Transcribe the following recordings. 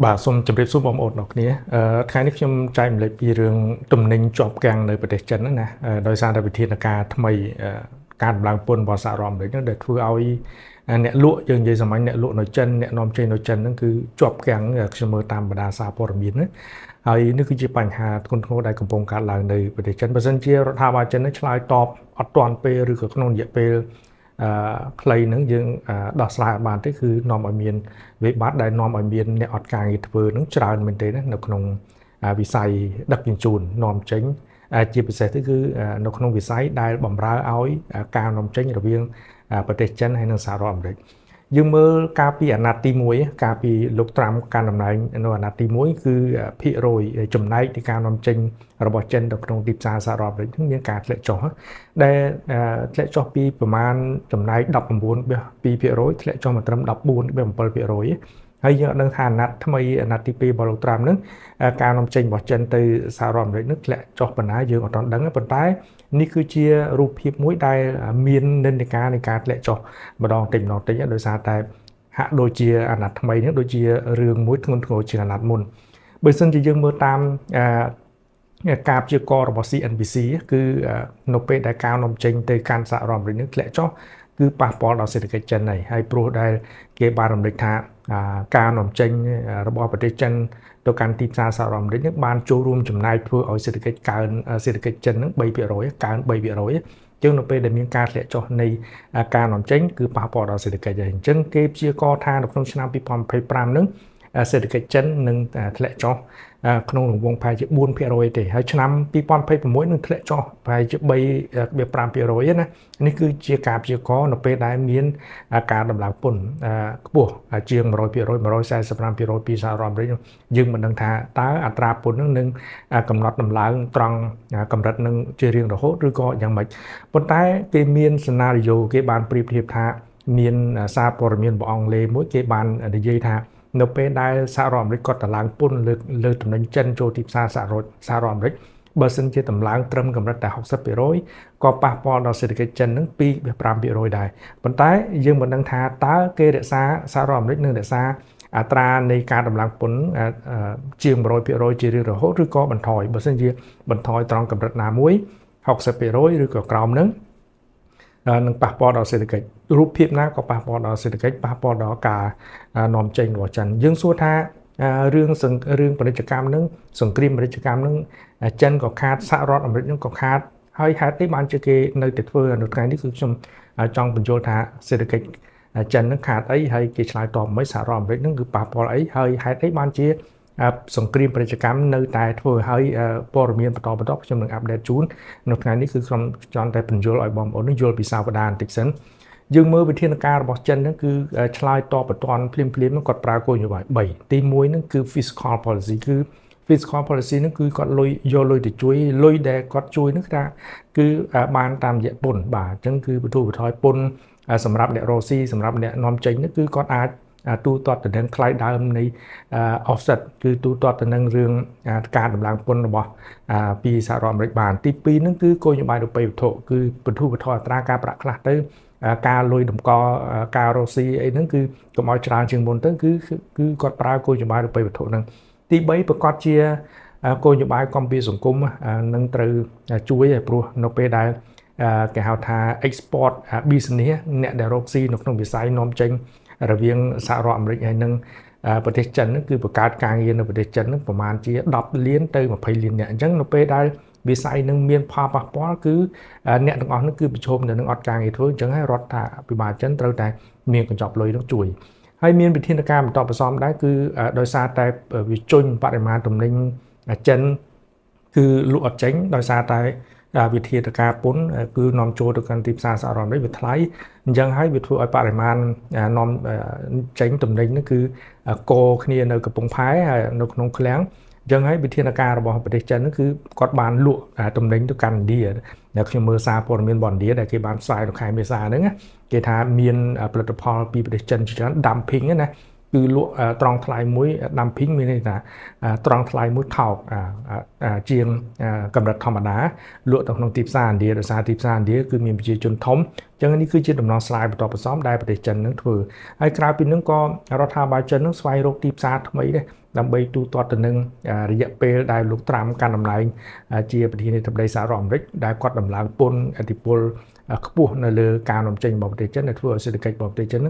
បាទសូមជម្រាបសួរបងប្អូនទាំងគ្នាថ្ងៃនេះខ្ញុំចែករំលែកពីរឿងទំនិញជាប់គាំងនៅប្រទេសចិនហ្នឹងណាដោយសារតែវិធានការថ្មីការដំឡើងពន្ធរបស់សហរដ្ឋអាមេរិកហ្នឹងដែលធ្វើឲ្យអ្នកលក់យើងនិយាយសាមញ្ញអ្នកលក់នៅចិនអ្នកនាំចេញនៅចិនហ្នឹងគឺជាប់គាំងខ្ញុំមើលតាមបណ្ដាសារព័ត៌មានណាហើយនេះគឺជាបញ្ហាធ្ងន់ធ្ងរដែលកំពុងកើតឡើងនៅប្រទេសចិនបើសិនជារដ្ឋាភិបាលចិននឹងឆ្លើយតបអត់ទាន់ពេលឬក៏ក្នុងរយៈពេលខ្លីហ្នឹងយើងដោះស្រាយអត់បានទេគឺនាំឲ្យមានវិបត្តិដែលនាំឲ្យមានអ្នកអត់ការងារធ្វើហ្នឹងច្រើនមែនទេណានៅក្នុងវិស័យដឹកជញ្ជូននាំចេញជាពិសេសទៅគឺនៅក្នុងវិស័យដែលបម្រើឲ្យការនាំចេញរវាងប្រទេសចិនហើយនិងសហរដ្ឋអាមេរិកយើងមើលកាលពីអាណត្តិទី1កាលពីលោកត្រាំកាន់តំណែងនៅអាណត្តិទី1គឺភាគរយចំណែកនៃការនាំចេញរបស់ចិនទៅក្នុងទីផ្សារសហរដ្ឋអាមេរិកមានការធ្លាក់ចុះដែលធ្លាក់ចុះពីប្រមាណចំណែក19.2%ធ្លាក់ចុះមកត្រឹម14.7%ហើយយើងអត់ដឹងថាអាណត្តិថ្មីអាណត្តិទី2របស់លោកត្រាំនឹងការនាំចេញរបស់ចិនទៅសហរដ្ឋអាមេរិកនឹងធ្លាក់ចុះប៉ុណ្ណាយើងអត់ទាន់ដឹងទេប៉ុន្តែនេះគឺជារូបភាពមួយដែលមាននិន្នាការនៃការធ្លាក់ចុះម្ដងតិចដោយសារតែហាក់ដូចជាអាណត្តិថ្មីនេះដូចជារឿងមួយធ្ងន់ធ្ងរជាងអាណត្តិមុនបើមិនជាយើងមើលតាមការព្យាករណ៍របស់ CNBC គឺនៅពេលដែលការនាំចេញទៅកាន់សហរដ្ឋអាមេរិកនឹងធ្លាក់ចុះគឺប៉ះពាល់ដល់សេដ្ឋកិច្ចចិនហើយព្រោះដែលគេបានរំលឹកថាការនាំចេញរបស់ប្រទេសចិនទៅកាន់ទីផ្សារសហរដ្ឋអាមេរិកនឹងបានចូលរួមចំណែកធ្វើឲ្យសេដ្ឋកិច្ចកើនសេដ្ឋកិច្ចចិននឹង 3% កើន 3%ជាងនៅពេលដែលមានការធ្លាក់ចុះនៃការនាំចេញគឺប៉ះពាល់ដល់សេដ្ឋកិច្ចហើយអញ្ចឹងគេព្យាករណ៍ថានៅក្នុងឆ្នាំ2025នឹងសេដ្ឋកិច្ចចិននឹងធ្លាក់ចុះក្នុងរង្វង់ប្រហែលជា 4% ទេហើយឆ្នាំ2026នឹងធ្លាក់ចុះប្រហែលជា 3.5% ណានេះគឺជាការព្យាករណ៍នៅពេលដែលមានការដំឡើងពន្ធខ្ពស់ជាង 100% 145% ពីសហរដ្ឋអាមេរិកយើងមិនដឹងថាតើអត្រាពន្ធនឹងកំណត់ដំឡើងត្រង់កម្រិតនឹងជារៀងរហូតឬក៏យ៉ាងម៉េចប៉ុន្តែគេមានសេណារីយ៉ូគេបានប្រៀបធៀបថាមានសារព័ត៌មានរបស់អង់គ្លេសមួយគេបាននិយាយថានៅពេលដែលសហរដ្ឋអាមេរិកគាត់តម្លើងពន្ធលើទំនិញចិនចូលទីផ្សារសហរដ្ឋអាមេរិកបើសិនជាតម្លើងត្រឹមកម្រិតតែ 60% ក៏ប៉ះពាល់ដល់សេដ្ឋកិច្ចចិននឹង 2.5% ដែរប៉ុន្តែយើងមិនដឹងថាតើគេរក្សាសហរដ្ឋអាមេរិកនឹងរក្សាអត្រានៃការតម្លើងពន្ធជាង 100% ជារៀងរហូតឬក៏បន្ថយបើសិនជាបន្ថយត្រង់កម្រិតណាមួយ 60% ឬក៏ក្រោមនឹងនឹងប៉ះពាល់ដល់សេដ្ឋកិច្ចរូបភាពណាក៏ប៉ះពាល់ដល់សេដ្ឋកិច្ចប៉ះពាល់ដល់ការនាំចេញរបស់ចិនយើងសួរថារឿងពាណិជ្ជកម្មនឹងសង្គ្រាមពាណិជ្ជកម្មនឹងចិនក៏ខាតសហរដ្ឋអាមេរិកនឹងក៏ខាតហើយហេតុអីបានជាគេនៅតែធ្វើនៅថ្ងៃនេះគឺខ្ញុំចង់បញ្យល់ថាសេដ្ឋកិច្ចចិននឹងខាតអីហើយគេឆ្លើយតបមិនសហរដ្ឋអាមេរិកនឹងគឺប៉ះពាល់អីហើយហេតុអីបានជាសង្គ្រាមពាណិជ្ជកម្មនៅតែធ្វើឲ្យព័ត៌មានបន្តខ្ញុំនឹងអាប់ដេតជូននៅថ្ងៃនេះគឺខ្ញុំចង់តែបញ្យល់ឲ្យបងប្អូននឹងយល់ពីសាវតាបន្តិចសិនយើងមើលវិធានការរបស់ចិនហ្នឹងគឺឆ្លើយតបបន្ទាន់ភ្លាមគាត់ប្រើគោលនយោបាយ3ទី1ហ្នឹងគឺ fiscal policy គឺ fiscal policy ហ្នឹងគឺគាត់យកលុយទៅជួយលុយដែលគាត់ជួយហ្នឹងគឺបានតាមរយៈពន្ធបាទអញ្ចឹងគឺបទូបន្ថយពន្ធសម្រាប់អ្នករកស៊ីសម្រាប់អ្នកនាំចេញហ្នឹងគឺគាត់អាចទូទាត់ទៅនឹងថ្លៃដើមនៃ offset គឺទូទាត់ទៅនឹងរឿងការដំឡើងពន្ធរបស់ពីសហរដ្ឋអាមេរិកបានទី2ហ្នឹងគឺគោលនយោបាយរូបិយវត្ថុគឺបទូបន្ថយអត្រាការប្រាក់ខ្លះទៅការលុយតម្កល់ការរកស៊ីអីហ្នឹងគឺកុំឲ្យច្រើនជាងមុនទៅគឺគាត់ប្រើគោលនយោបាយរូបិយវត្ថុហ្នឹងទី3ប្រកាសជាគោលនយោបាយគាំពារសង្គមនឹងត្រូវជួយឲ្យព្រោះនៅពេលដែលគេហៅថា export business អ្នកដែលរកស៊ីនៅក្នុងវិស័យនាំចេញរវាងសហរដ្ឋអាមេរិកហើយនិងប្រទេសចិនហ្នឹងគឺបង្កើតការងារនៅប្រទេសចិនហ្នឹងប្រមាណជា10លានទៅ20លាននាក់អញ្ចឹងនៅពេលដែលវិស័យនឹងមានផលប៉ះពាល់គឺអ្នកទាំងអស់ហ្នឹងគឺប្រឈមនៅនឹងអត់ការងារធ្វើអញ្ចឹងហើយរដ្ឋាភិបាលចិនត្រូវតែមានកញ្ចប់លុយនោះជួយហើយមានវិធានការបន្តបន្សំដែរគឺដោយសារតែវាជន់បរិមាណទំនិញចិនគឺលក់អត់ចេញដោយសារតែវិធានការពន្ធគឺនាំចូលទៅកាន់ទីផ្សារសហរដ្ឋអាមេរិកវាថ្លៃអញ្ចឹងហើយវាធ្វើឲ្យបរិមាណនាំចេញទំនិញហ្នឹងគឺកោគ្នានៅកំពង់ផែនៅក្នុងឃ្លាំងអញ្ចឹងហើយវិធានការរបស់ប្រទេសចិនហ្នឹងគឺគាត់បានលក់ទំនិញទៅកាន់ឥណ្ឌាដែលខ្ញុំមើលសារព័ត៌មានរបស់ឥណ្ឌាដែលគេបានផ្សាយនៅខែមេសាហ្នឹងគេថាមានផលិតផលពីប្រទេសចិនច្រើន dumping ណាគឺលក់ត្រង់ថ្លៃមួយ dumping មានន័យថាត្រង់ថ្លៃមួយថោកជាងកម្រិតធម្មតាលក់ទៅក្នុងទីផ្សារឥណ្ឌាដោយសារទីផ្សារឥណ្ឌាគឺមានប្រជាជនធំអញ្ចឹងនេះគឺជាដំណោះស្រាយបន្តបន្សំដែលប្រទេសចិននឹងធ្វើហើយក្រៅពីនឹងក៏រដ្ឋាភិបាលចិននឹងស្វែងរកទីផ្សារថ្មីដែរ ដើម្បីទូទាត់ទៅនឹងរយៈពេលដែលលោកត្រាំកាន់តំណែងជាប្រធានាធិបតីសហរដ្ឋអាមេរិកដែលគាត់ដំឡើងពន្ធឥទ្ធិពលខ្ពស់នៅលើការនាំចេញរបស់ប្រទេសចិនដែលធ្វើឲ្យសេដ្ឋកិច្ចរបស់ប្រទេសចិន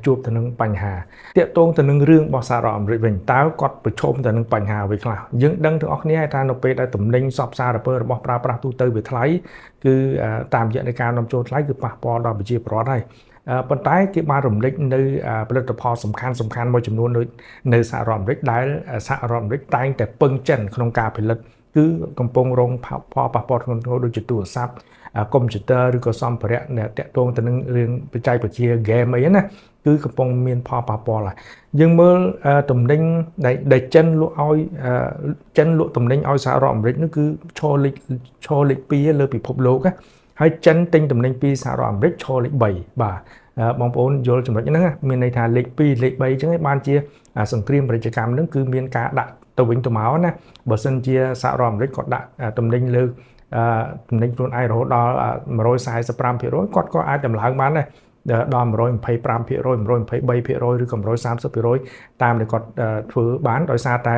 ជួបទៅនឹងបញ្ហាទាក់ទងទៅនឹងរឿងរបស់សហរដ្ឋអាមេរិកវិញតើគាត់ប្រឈមទៅនឹងបញ្ហាអ្វីខ្លះយើងដឹងទាំងអស់គ្នាថានៅពេលដែលទំនិញសពសារពើរបស់ប្រើប្រាស់ទូទៅវាថ្លៃគឺតាមរយៈនៃការនាំចូលថ្លៃគឺប៉ះពាល់ដល់ប្រជាពលរដ្ឋហើយប៉ុន្តែគេបានរំលេចនៅផលិតផលសំខាន់មួយចំនួននៅសហរដ្ឋអាមេរិកដែលសហរដ្ឋអាមេរិកតែងតែពឹងចិនក្នុងការផលិតគឺកំពុងរងផលប៉ះពាល់ធ្ងន់ធ្ងរដូចជាទូរស័ព្ទកុំព្យូទ័រឬក៏សម្ភារៈដែលតាក់ទងទៅនឹងរឿងបច្ចេកវិទ្យា game អីណាគឺកំពុងមានផលប៉ះពាល់ហើយយើងមើលទំនិញដែលចិនលក់ឲ្យចិនលក់ទំនិញឲ្យសហរដ្ឋអាមេរិកនោះគឺឈរលេខ2លើពិភពលោកណាហើយចិនទិញទំនិញពីសហរដ្ឋអាមេរិកឈរលេខ3បាទបងប្អូនយល់ចំណុចហ្នឹងមានន័យថាលេខ2លេខ3អញ្ចឹងឯងបានជាសង្គ្រាមពាណិជ្ជកម្មហ្នឹងគឺមានការដាក់ទៅវិញទៅមកណាបើសិនជាសហរដ្ឋអាមេរិកគាត់ដាក់ទំនិញលើទំនិញខ្លួនឯងរហូតដល់ 145% គាត់ក៏អាចតម្លើងបានដែរដល់ 125% 123% ឬក៏ 130% តាមដែលគាត់ធ្វើបានដោយសារតែ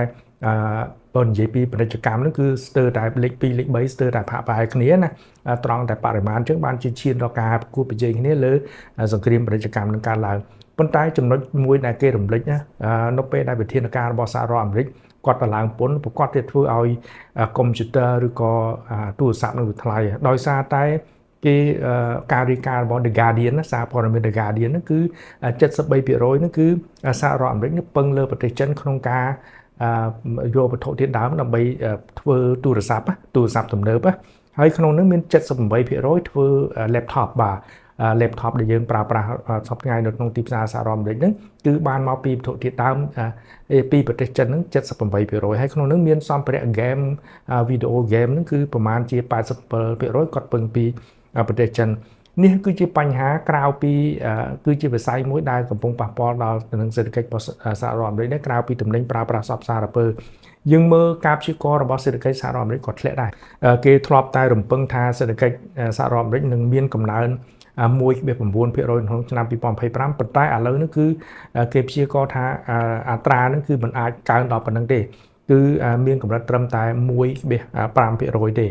បើនិយាយពីពាណិជ្ជកម្មហ្នឹងគឺស្ទើរតែលេខ2លេខ3ស្ទើរតែផាកប្រហែលគ្នាណាត្រង់តែបរិមាណអញ្ចឹងបានជាឈានដល់ការប្រកួតប្រជែងគ្នាលើសង្គ្រាមពាណិជ្ជកម្មនឹងកើតឡើងប៉ុន្តែចំណុចមួយដែលគេរំលេចណានៅពេលដែលវិធានការរបស់សហរដ្ឋអាមេរិកគាត់តម្លើងពន្ធប្រកបទៀតធ្វើឲ្យកុំព្យូទ័រឬក៏ទូរស័ព្ទនឹងវាថ្លៃដោយសារតែគេការរាយការណ៍របស់ The Guardian ណាសារព័ត៌មាន The Guardian ហ្នឹងគឺ 73% ហ្នឹងគឺសហរដ្ឋអាមេរិកនេះពឹងលើប្រទេសចិនក្នុងការយកវត្ថុធាតុដើមដើម្បីធ្វើទូរស័ព្ទទំនើបហើយក្នុងនោះមាន 78% ធ្វើ laptop បាទ laptop ដែលយើងប្រើប្រាស់សប្តាហ៍ថ្ងៃនៅក្នុងទីផ្សារសហរដ្ឋអាមេរិកហ្នឹងគឺបានមកពីវត្ថុធាតុដើមពីប្រទេសចិនហ្នឹង 78% ហើយក្នុងនោះមានសម្ភារៈ game វីដេអូ game ហ្នឹងគឺប្រមាណជា 87% គាត់ពឹងពីប្រទេសចិននេះគឺជាបញ្ហាក្រៅពីគឺជាវិស័យមួយដែលកំពុងប៉ះពាល់ដល់ទៅនឹងសេដ្ឋកិច្ចរបស់សហរដ្ឋអាមេរិកដែរក្រៅពីទំនិញប្រើប្រាស់សពសារពើយើងមើលការព្យាករណ៍របស់សេដ្ឋកិច្ចសហរដ្ឋអាមេរិកក៏ធ្លាក់ដែរគេធ្លាប់តែរំពឹងថាសេដ្ឋកិច្ចសហរដ្ឋអាមេរិកនឹងមានកំណើន 1.9% ក្នុងឆ្នាំ2025ប៉ុន្តែឥឡូវនេះគឺគេព្យាករណ៍ថាអត្រាហ្នឹងគឺមិនអាចកើនដល់ប៉ុណ្្នឹងទេគឺមានកម្រិតត្រឹមតែ 1.5% ទេ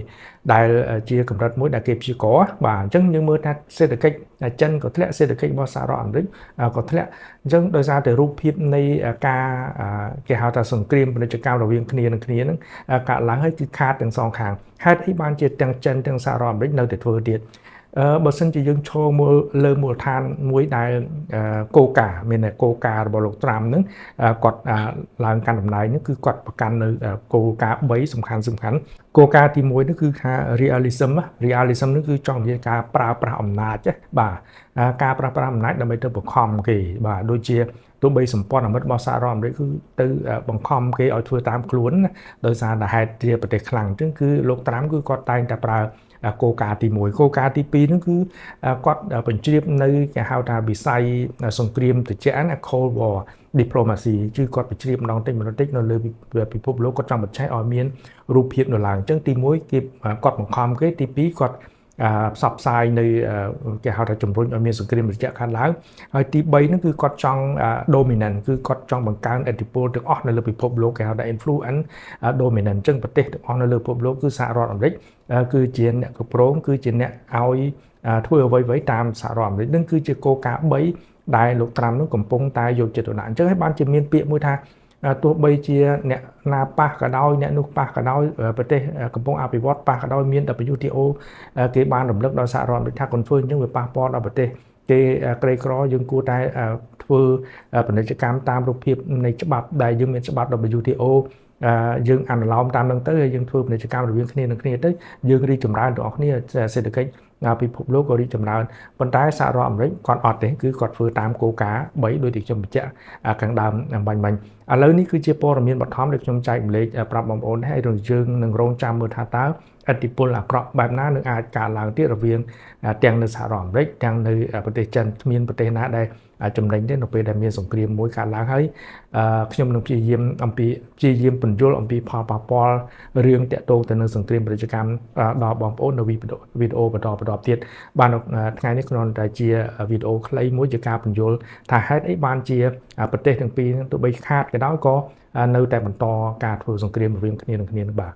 ដែលជាកម្រិតមួយដែលគេព្យាករណ៍បាទអញ្ចឹងយើងមើលថាសេដ្ឋកិច្ចចិនក៏ធ្លាក់សេដ្ឋកិច្ចរបស់សហរដ្ឋអាមេរិកក៏ធ្លាក់អញ្ចឹងដោយសារតែរូបភាពនៃការគេហៅថាសង្គ្រាមពាណិជ្ជកម្មរវាងគ្នានឹងគ្នាហ្នឹងកើតឡើងហើយគឺខាតទាំងសងខាងហេតុអីបានជាទាំងចិនទាំងសហរដ្ឋអាមេរិកនៅតែធ្វើទៀតបើសិនជាយើងឈរមើលលើមូលដ្ឋានមួយដែលគោលការណ៍មានគោលការណ៍របស់លោកត្រាំហ្នឹងគាត់ឡើងកាន់តំណែងនេះគឺគាត់ប្រកាន់នៅគោលការណ៍3សំខាន់គោលការណ៍ទី1នេះគឺថា realism នេះគឺចង់និយាយការប្រើប្រាស់អំណាចបាទការប្រើប្រាស់អំណាចដើម្បីទៅបង្ខំគេបាទដូចជាទោះបីសម្ព័ន្ធមិត្តរបស់សហរដ្ឋអាមេរិកគឺទៅបង្ខំគេឲ្យធ្វើតាមខ្លួនដោយសារតែហេតុជាប្រទេសខ្លាំងអញ្ចឹងគឺលោកត្រាំគឺគាត់តែងតែប្រើគោលការណ៍ទី1គោលការណ៍ទី2នោះគឺគាត់បញ្ជ្រាបនៅគេហៅថាវិស័យសង្គ្រាមត្រជាក់ណា Cold War Diplomacy គឺគាត់បញ្ជ្រាបម្ដងតិចនៅលើពិភពលោកគាត់ចង់បញ្ឆេះឲ្យមានរូបភាពនៅឡើងអញ្ចឹងទី1គេគាត់បង្ខំគេទី2គាត់ផ្សព្វផ្សាយនៅគេហៅថាជំរុញឲ្យមានសង្គ្រាមត្រជាក់កើតឡើងហើយទី3នោះគឺគាត់ចង់ dominant គឺគាត់ចង់បង្កើនឥទ្ធិពលទាំងអស់នៅលើពិភពលោកគេហៅថា influence dominant អញ្ចឹងប្រទេសទាំងអស់នៅលើពិភពលោកគឺសហរដ្ឋអាមេរិកគឺជាអ្នកគ្រប់គ្រងគឺជាអ្នកឲ្យធ្វើអ្វីៗតាមសហរដ្ឋអាមេរិកនឹងគឺជាគោលការណ៍3ដែលលោកត្រាំនឹងកំពុងតែយកចិត្តទុកដាក់អញ្ចឹងហើយបានជាមានពាក្យមួយថាទោះបីជាអ្នកណាប៉ះក៏ដោយអ្នកនោះប៉ះក៏ដោយប្រទេសកំពុងអភិវឌ្ឍប៉ះក៏ដោយមាន WTO គេបានរំលឹកដល់សហរដ្ឋអាមេរិកថាកុំធ្វើអញ្ចឹងវាប៉ះពាល់ដល់ប្រទេសគេក្រីក្រយើងគួរតែធ្វើពាណិជ្ជកម្មតាមរូបភាពនៃច្បាប់ដែលយើងមានច្បាប់ WTO យើងអនុលោមតាមនឹងទៅហើយយើងធ្វើពាណិជ្ជកម្មរវាងគ្នានឹងគ្នាទៅយើងរីកចម្រើនទាំងអស់គ្នាសេដ្ឋកិច្ចពិភពលោកក៏រីកចម្រើនប៉ុន្តែសហរដ្ឋអាមេរិកគាត់អត់ទេគឺគាត់ធ្វើតាមគោលការណ៍3ដូចទីខ្ញុំបញ្ជាក់ខាងដើមបាញ់ឥឡូវនេះគឺជាព័ត៌មានបឋមដែលខ្ញុំចែកម្លែកប្រាប់បងប្អូនហើយយើងនឹងរងចាំមើលថាតើឥទ្ធិពលអាក្រក់បែបណានឹងអាចកើតឡើងទៀតរវាងទាំងនៅសហរដ្ឋអាមេរិកទាំងនៅប្រទេសចិនគ្មានប្រទេសណាដែលចំណេញទេនៅពេលដែលមានសង្គ្រាមមួយកើតឡើងហើយខ្ញុំនឹងព្យាយាមពន្យល់អំពីផលប៉ះពាល់រឿងតាក់ទងទៅនឹងសង្គ្រាមពាណិជ្ជកម្មដល់បងប្អូននៅវីដេអូបន្ត ម្ដងទៀតបានថ្ងៃនេះគ្រាន់តែជាវីដេអូខ្លីមួយជាការបញ្យល់ថាហេតុអីបានជាប្រទេសទាំងពីរនឹងទោះបីខាតក៏ដោយក៏នៅតែបន្តការធ្វើសង្គ្រាមរវាងគ្នានឹងគ្នានឹងបាទ